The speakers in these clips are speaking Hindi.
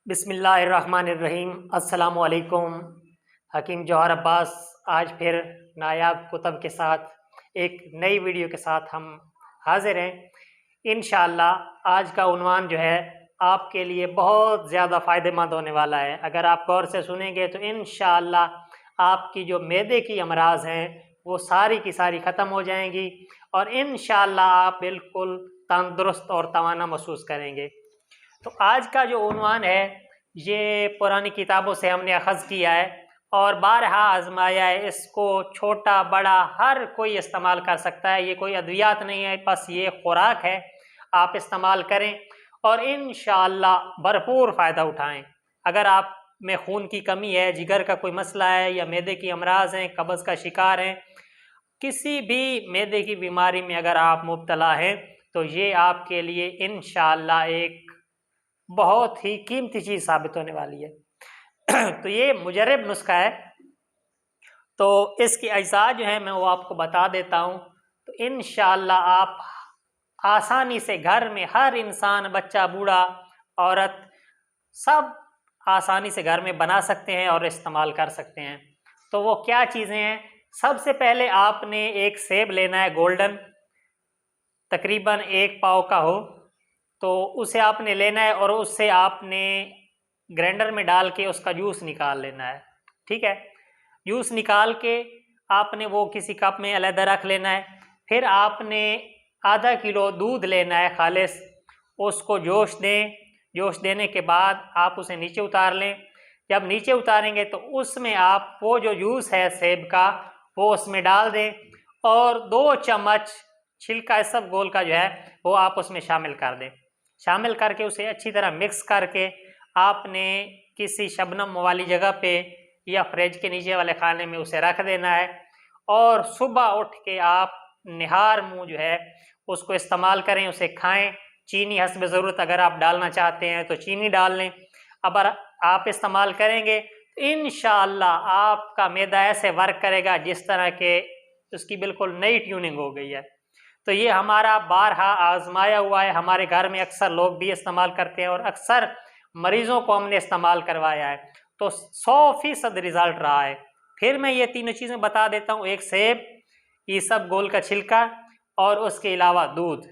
बिस्मिल्लाहिर्रहमानिर्रहीम। अस्सलामुअलैकुम। हकीम जौहर अब्बास आज फिर नायाब कुतब के साथ एक नई वीडियो के साथ हम हाजिर हैं। इंशाअल्लाह आज का उन्वान जो है आपके लिए बहुत ज़्यादा फ़ायदेमंद होने वाला है। अगर आप गौर से सुनेंगे तो इंशाअल्लाह आपकी जो मैदे की अमराज हैं वो सारी की सारी ख़त्म हो जाएंगी और इंशाअल्लाह आप बिल्कुल तंदुरुस्त और तवाना महसूस करेंगे। तो आज का जो उन्वान है ये पुरानी किताबों से हमने अखज़ किया है और बारहा आजमाया है। इसको छोटा बड़ा हर कोई इस्तेमाल कर सकता है। ये कोई अद्वियात नहीं है, बस ये खुराक है। आप इस्तेमाल करें और इंशाअल्लाह भरपूर फ़ायदा उठाएं। अगर आप में खून की कमी है, जिगर का कोई मसला है या मैदे की अमराज हैं, कब्ज़ का शिकार हैं, किसी भी मैदे की बीमारी में अगर आप मुब्तला हैं तो ये आपके लिए इंशाअल्लाह एक बहुत ही कीमती चीज़ साबित होने वाली है। तो ये मुजर्रब नुस्खा है। तो इसके अज्जा जो है मैं वो आपको बता देता हूँ। तो इंशाअल्लाह आप आसानी से घर में हर इंसान, बच्चा, बूढ़ा, औरत, सब आसानी से घर में बना सकते हैं और इस्तेमाल कर सकते हैं। तो वो क्या चीज़ें हैं? सबसे पहले आपने एक सेब लेना है गोल्डन, तकरीबन 1 पाव का हो तो उसे आपने लेना है और उससे आपने ग्राइंडर में डाल के उसका जूस निकाल लेना है। ठीक है, जूस निकाल के आपने वो किसी कप में अलग रख लेना है। फिर आपने आधा किलो दूध लेना है खालिस, उसको जोश दें। जोश देने के बाद आप उसे नीचे उतार लें। जब नीचे उतारेंगे तो उसमें आप वो जो जूस है सेब का वो उसमें डाल दें और 2 चम्मच छिलका सब गोल का जो है वो आप उसमें शामिल कर दें। शामिल करके उसे अच्छी तरह मिक्स करके आपने किसी शबनम वाली जगह पे या फ्रिज के नीचे वाले खाने में उसे रख देना है और सुबह उठ के आप निहार मुंह जो है उसको इस्तेमाल करें, उसे खाएं। चीनी हस्ब ज़रूरत अगर आप डालना चाहते हैं तो चीनी डाल लें। अगर आप इस्तेमाल करेंगे तो इंशाअल्लाह आपका मैदा ऐसे वर्क करेगा जिस तरह के उसकी बिल्कुल नई ट्यूनिंग हो गई है। तो ये हमारा बारहा आजमाया हुआ है। हमारे घर में अक्सर लोग भी इस्तेमाल करते हैं और अक्सर मरीजों को हमने इस्तेमाल करवाया है तो 100% रिजल्ट रहा है। फिर मैं ये तीनों चीज़ें बता देता हूँ, एक सेब, ये सब गोल का छिलका और उसके अलावा दूध।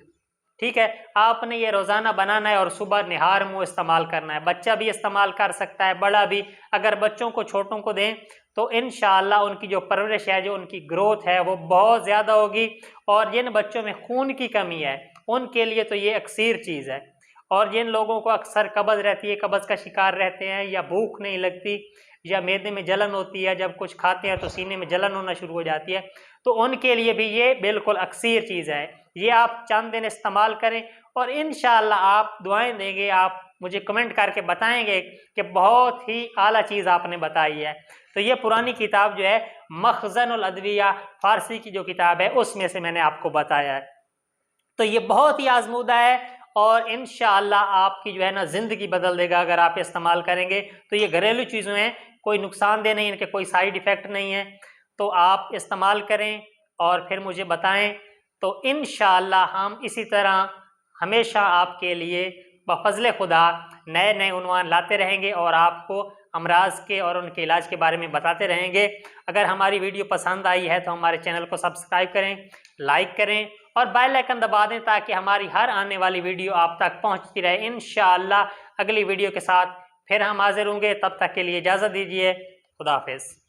ठीक है, आपने ये रोज़ाना बनाना है और सुबह निहार मुँह इस्तेमाल करना है। बच्चा भी इस्तेमाल कर सकता है, बड़ा भी। अगर बच्चों को, छोटों को दें तो इंशाअल्लाह उनकी जो परवरिश है, जो उनकी ग्रोथ है वो बहुत ज़्यादा होगी। और जिन बच्चों में खून की कमी है उनके लिए तो ये अक्सीर चीज़ है। और जिन लोगों को अक्सर कब्ज़ रहती है, कब्ज़ का शिकार रहते हैं, या भूख नहीं लगती या मैदे में जलन होती है, जब कुछ खाते हैं तो सीने में जलन होना शुरू हो जाती है, तो उनके लिए भी ये बिल्कुल अक्सीर चीज़ है। ये आप चंद दिन इस्तेमाल करें और इंशाअल्लाह आप दुआएं देंगे। आप मुझे कमेंट करके बताएंगे कि बहुत ही आला चीज़ आपने बताई है। तो ये पुरानी किताब जो है मखज़नुल अदविया, फारसी की जो किताब है उसमें से मैंने आपको बताया है। तो ये बहुत ही आजमूदा है और इंशाअल्लाह आपकी जो है ना ज़िंदगी बदल देगा अगर आप इस्तेमाल करेंगे। तो ये घरेलू चीज़ें हैं, कोई नुकसानदेह नहीं, इनके कोई साइड इफ़ेक्ट नहीं है। तो आप इस्तेमाल करें और फिर मुझे बताएं। तो इंशाअल्लाह हम इसी तरह हमेशा आपके लिए बफ़ज़्ल खुदा नए नए उन्वान लाते रहेंगे और आपको अमराज के और उनके इलाज के बारे में बताते रहेंगे। अगर हमारी वीडियो पसंद आई है तो हमारे चैनल को सब्सक्राइब करें, लाइक करें और बेल आइकन दबा दें ताकि हमारी हर आने वाली वीडियो आप तक पहुंचती रहे। इंशाअल्लाह अगली वीडियो के साथ फिर हम हाजिर होंगे। तब तक के लिए इजाज़त दीजिए। खुदा हाफिज़।